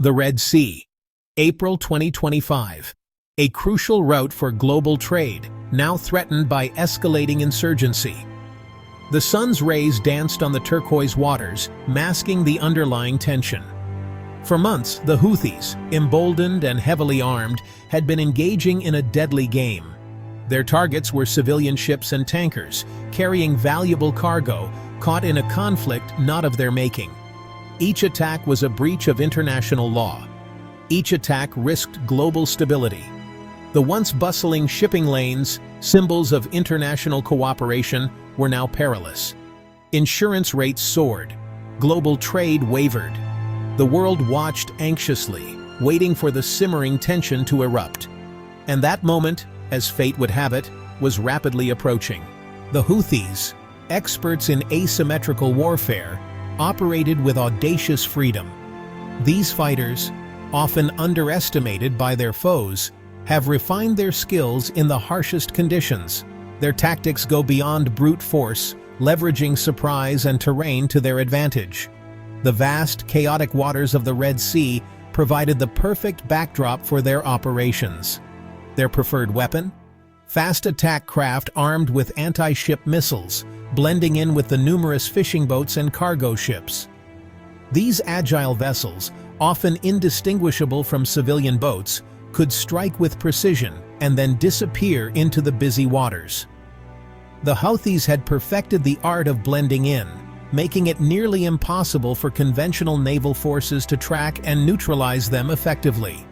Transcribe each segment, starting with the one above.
The Red Sea, April 2025. A crucial route for global trade, now threatened by escalating insurgency. The sun's rays danced on the turquoise waters, masking the underlying tension. For months, the Houthis, emboldened and heavily armed, had been engaging in a deadly game. Their targets were civilian ships and tankers, carrying valuable cargo, caught in a conflict not of their making. Each attack was a breach of international law. Each attack risked global stability. The once bustling shipping lanes, symbols of international cooperation, were now perilous. Insurance rates soared. Global trade wavered. The world watched anxiously, waiting for the simmering tension to erupt. And that moment, as fate would have it, was rapidly approaching. The Houthis, experts in asymmetrical warfare, operated with audacious freedom. These fighters, often underestimated by their foes, have refined their skills in the harshest conditions. Their tactics go beyond brute force, leveraging surprise and terrain to their advantage. The vast, chaotic waters of the Red Sea provided the perfect backdrop for their operations. Their preferred weapon? Fast attack craft armed with anti-ship missiles, blending in with the numerous fishing boats and cargo ships. These agile vessels, often indistinguishable from civilian boats, could strike with precision and then disappear into the busy waters. The Houthis had perfected the art of blending in, making it nearly impossible for conventional naval forces to track and neutralize them effectively.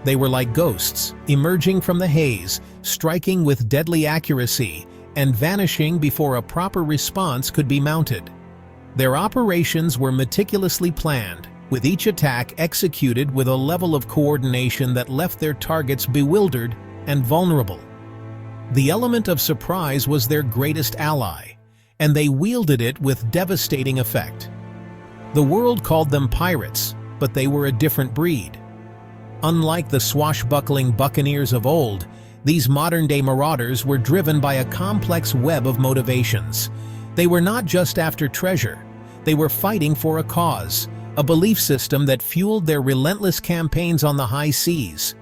They were like ghosts, emerging from the haze, striking with deadly accuracy, and vanishing before a proper response could be mounted. Their operations were meticulously planned, with each attack executed with a level of coordination that left their targets bewildered and vulnerable. The element of surprise was their greatest ally, and they wielded it with devastating effect. The world called them pirates, but they were a different breed. Unlike the swashbuckling buccaneers of old, these modern-day marauders were driven by a complex web of motivations. They were not just after treasure. They were fighting for a cause, a belief system that fueled their relentless campaigns on the high seas.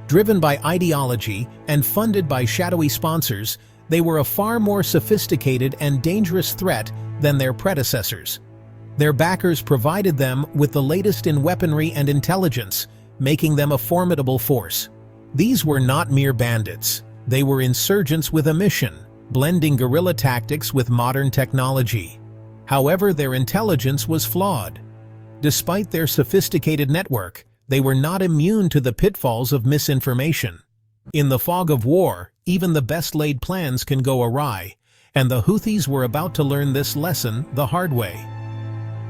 Driven by ideology and funded by shadowy sponsors, they were a far more sophisticated and dangerous threat than their predecessors. Their backers provided them with the latest in weaponry and intelligence, making them a formidable force. These were not mere bandits. They were insurgents with a mission, blending guerrilla tactics with modern technology. However, their intelligence was flawed. Despite their sophisticated network, they were not immune to the pitfalls of misinformation. In the fog of war, even the best-laid plans can go awry, and the Houthis were about to learn this lesson the hard way.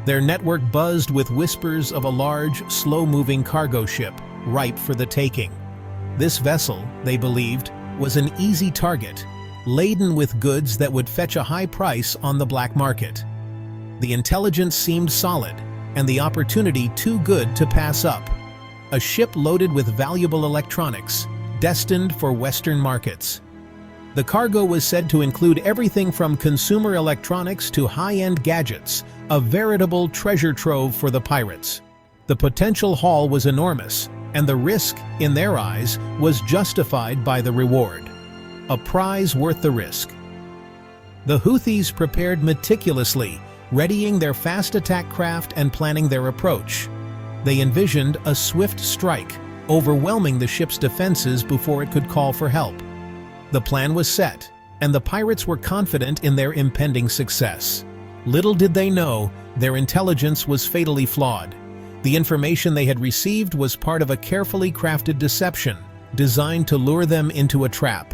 Their network buzzed with whispers of a large, slow-moving cargo ship, ripe for the taking. This vessel, they believed, was an easy target, laden with goods that would fetch a high price on the black market. The intelligence seemed solid, and the opportunity too good to pass up. A ship loaded with valuable electronics, destined for Western markets. The cargo was said to include everything from consumer electronics to high-end gadgets, a veritable treasure trove for the pirates. The potential haul was enormous, and the risk, in their eyes, was justified by the reward. A prize worth the risk. The Houthis prepared meticulously, readying their fast attack craft and planning their approach. They envisioned a swift strike, overwhelming the ship's defenses before it could call for help. The plan was set, and the pirates were confident in their impending success. Little did they know, their intelligence was fatally flawed. The information they had received was part of a carefully crafted deception, designed to lure them into a trap.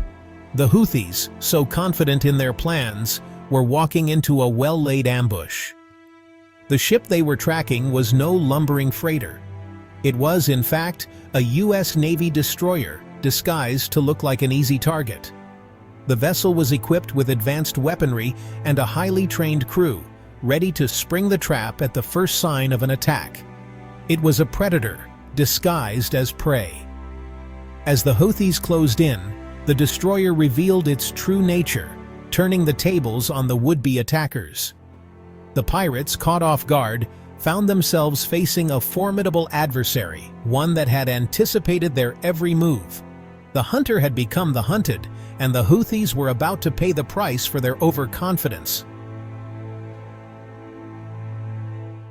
The Houthis, so confident in their plans, were walking into a well-laid ambush. The ship they were tracking was no lumbering freighter. It was, in fact, a U.S. Navy destroyer, disguised to look like an easy target. The vessel was equipped with advanced weaponry and a highly trained crew, ready to spring the trap at the first sign of an attack. It was a predator, disguised as prey. As the Houthis closed in, the destroyer revealed its true nature, turning the tables on the would-be attackers. The pirates, caught off guard, found themselves facing a formidable adversary, one that had anticipated their every move. The hunter had become the hunted, and the Houthis were about to pay the price for their overconfidence.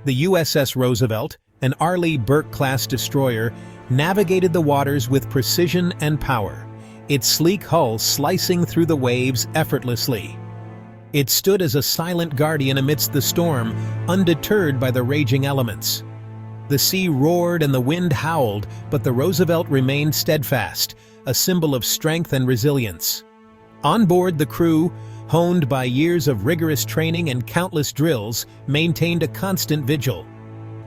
The USS Roosevelt, an Arleigh Burke-class destroyer, navigated the waters with precision and power, its sleek hull slicing through the waves effortlessly. It stood as a silent guardian amidst the storm, undeterred by the raging elements. The sea roared and the wind howled, but the Roosevelt remained steadfast, a symbol of strength and resilience. On board, the crew, honed by years of rigorous training and countless drills, maintained a constant vigil.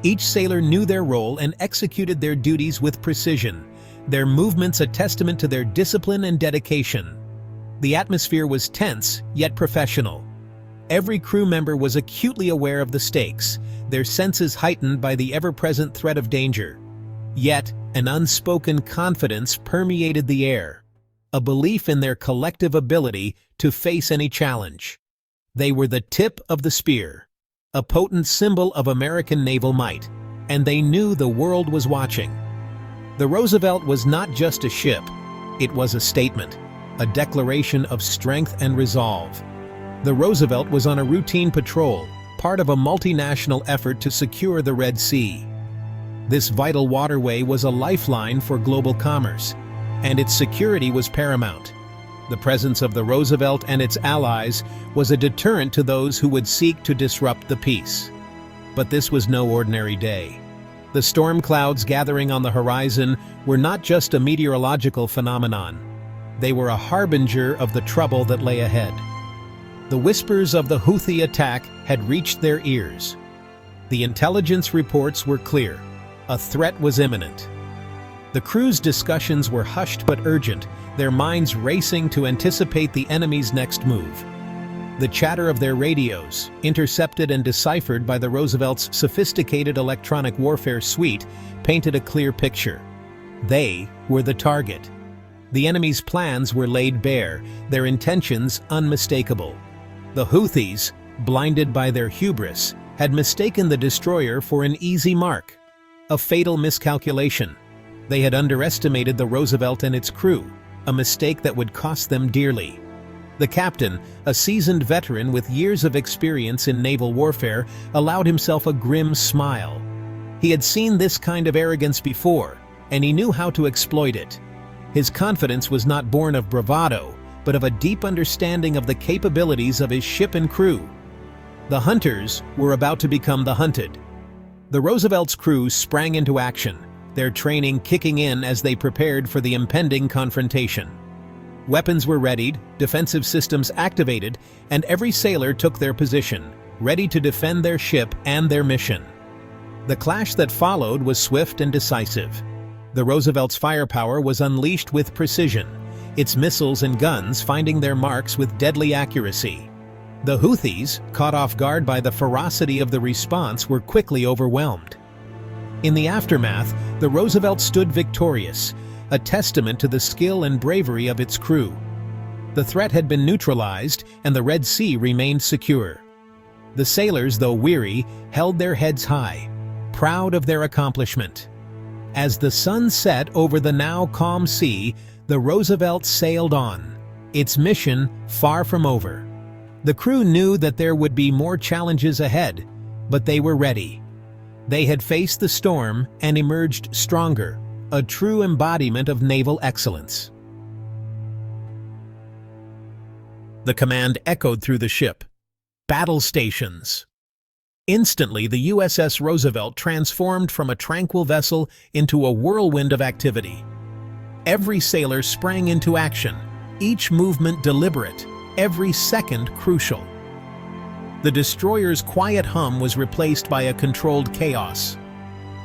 Each sailor knew their role and executed their duties with precision, their movements a testament to their discipline and dedication. The atmosphere was tense, yet professional. Every crew member was acutely aware of the stakes, their senses heightened by the ever-present threat of danger. Yet, an unspoken confidence permeated the air, a belief in their collective ability to face any challenge. They were the tip of the spear, a potent symbol of American naval might, and they knew the world was watching. The Roosevelt was not just a ship, it was a statement, a declaration of strength and resolve. The Roosevelt was on a routine patrol, part of a multinational effort to secure the Red Sea. This vital waterway was a lifeline for global commerce, and its security was paramount. The presence of the Roosevelt and its allies was a deterrent to those who would seek to disrupt the peace. But this was no ordinary day. The storm clouds gathering on the horizon were not just a meteorological phenomenon. They were a harbinger of the trouble that lay ahead. The whispers of the Houthi attack had reached their ears. The intelligence reports were clear. A threat was imminent. The crew's discussions were hushed but urgent, their minds racing to anticipate the enemy's next move. The chatter of their radios, intercepted and deciphered by the Roosevelt's sophisticated electronic warfare suite, painted a clear picture. They were the target. The enemy's plans were laid bare, their intentions unmistakable. The Houthis, blinded by their hubris, had mistaken the destroyer for an easy mark. A fatal miscalculation. They had underestimated the Roosevelt and its crew, a mistake that would cost them dearly. The captain, a seasoned veteran with years of experience in naval warfare, allowed himself a grim smile. He had seen this kind of arrogance before, and he knew how to exploit it. His confidence was not born of bravado, but of a deep understanding of the capabilities of his ship and crew. The hunters were about to become the hunted. The Roosevelt's crew sprang into action, their training kicking in as they prepared for the impending confrontation. Weapons were readied, defensive systems activated, and every sailor took their position, ready to defend their ship and their mission. The clash that followed was swift and decisive. The Roosevelt's firepower was unleashed with precision, its missiles and guns finding their marks with deadly accuracy. The Houthis, caught off guard by the ferocity of the response, were quickly overwhelmed. In the aftermath, the Roosevelt stood victorious, a testament to the skill and bravery of its crew. The threat had been neutralized, and the Red Sea remained secure. The sailors, though weary, held their heads high, proud of their accomplishment. As the sun set over the now calm sea, the Roosevelt sailed on, its mission far from over. The crew knew that there would be more challenges ahead, but they were ready. They had faced the storm and emerged stronger, a true embodiment of naval excellence. The command echoed through the ship. Battle stations. Instantly, the USS Roosevelt transformed from a tranquil vessel into a whirlwind of activity. Every sailor sprang into action, each movement deliberate, every second crucial. The destroyer's quiet hum was replaced by a controlled chaos.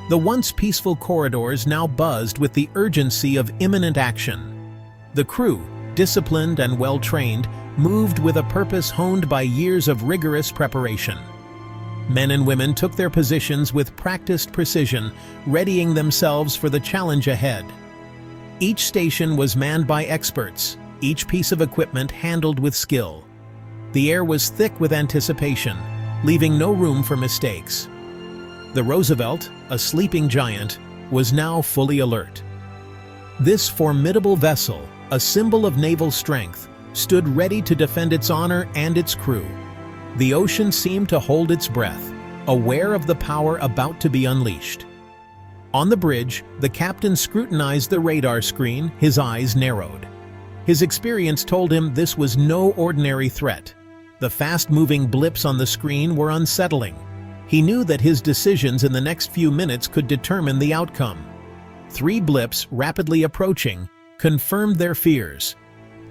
The once peaceful corridors now buzzed with the urgency of imminent action. The crew, disciplined and well-trained, moved with a purpose honed by years of rigorous preparation. Men and women took their positions with practiced precision, readying themselves for the challenge ahead. Each station was manned by experts, each piece of equipment handled with skill. The air was thick with anticipation, leaving no room for mistakes. The Roosevelt, a sleeping giant, was now fully alert. This formidable vessel, a symbol of naval strength, stood ready to defend its honor and its crew. The ocean seemed to hold its breath, aware of the power about to be unleashed. On the bridge, the captain scrutinized the radar screen, his eyes narrowed. His experience told him this was no ordinary threat. The fast-moving blips on the screen were unsettling. He knew that his decisions in the next few minutes could determine the outcome. 3 blips, rapidly approaching, confirmed their fears.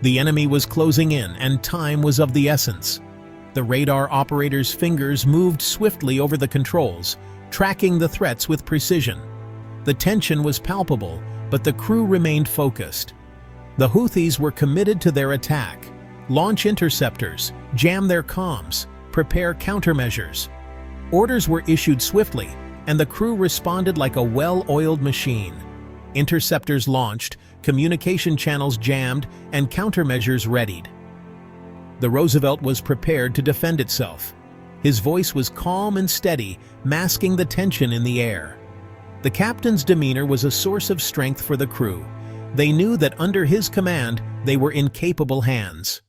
The enemy was closing in, and time was of the essence. The radar operator's fingers moved swiftly over the controls, tracking the threats with precision. The tension was palpable, but the crew remained focused. The Houthis were committed to their attack. Launch interceptors, jam their comms, prepare countermeasures. Orders were issued swiftly, and the crew responded like a well-oiled machine. Interceptors launched, communication channels jammed, and countermeasures readied. The Roosevelt was prepared to defend itself. His voice was calm and steady, masking the tension in the air. The captain's demeanor was a source of strength for the crew. They knew that under his command, they were in capable hands.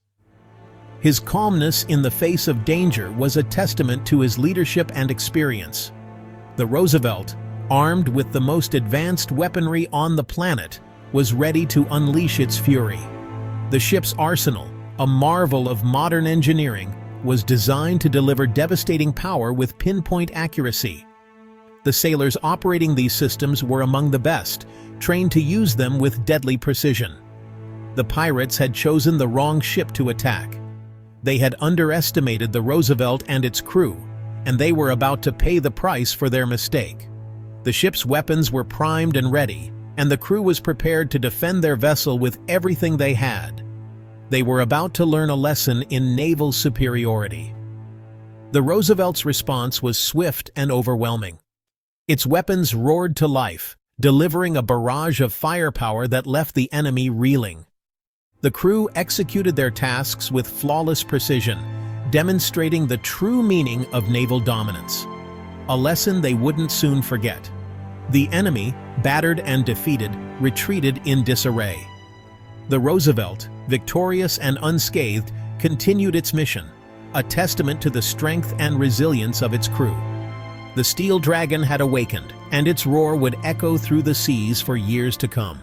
His calmness in the face of danger was a testament to his leadership and experience. The Roosevelt, armed with the most advanced weaponry on the planet, was ready to unleash its fury. The ship's arsenal, a marvel of modern engineering, was designed to deliver devastating power with pinpoint accuracy. The sailors operating these systems were among the best, trained to use them with deadly precision. The pirates had chosen the wrong ship to attack. They had underestimated the Roosevelt and its crew, and they were about to pay the price for their mistake. The ship's weapons were primed and ready, and the crew was prepared to defend their vessel with everything they had. They were about to learn a lesson in naval superiority. The Roosevelt's response was swift and overwhelming. Its weapons roared to life, delivering a barrage of firepower that left the enemy reeling. The crew executed their tasks with flawless precision, demonstrating the true meaning of naval dominance. A lesson they wouldn't soon forget. The enemy, battered and defeated, retreated in disarray. The Roosevelt, victorious and unscathed, continued its mission, a testament to the strength and resilience of its crew. The Steel Dragon had awakened, and its roar would echo through the seas for years to come.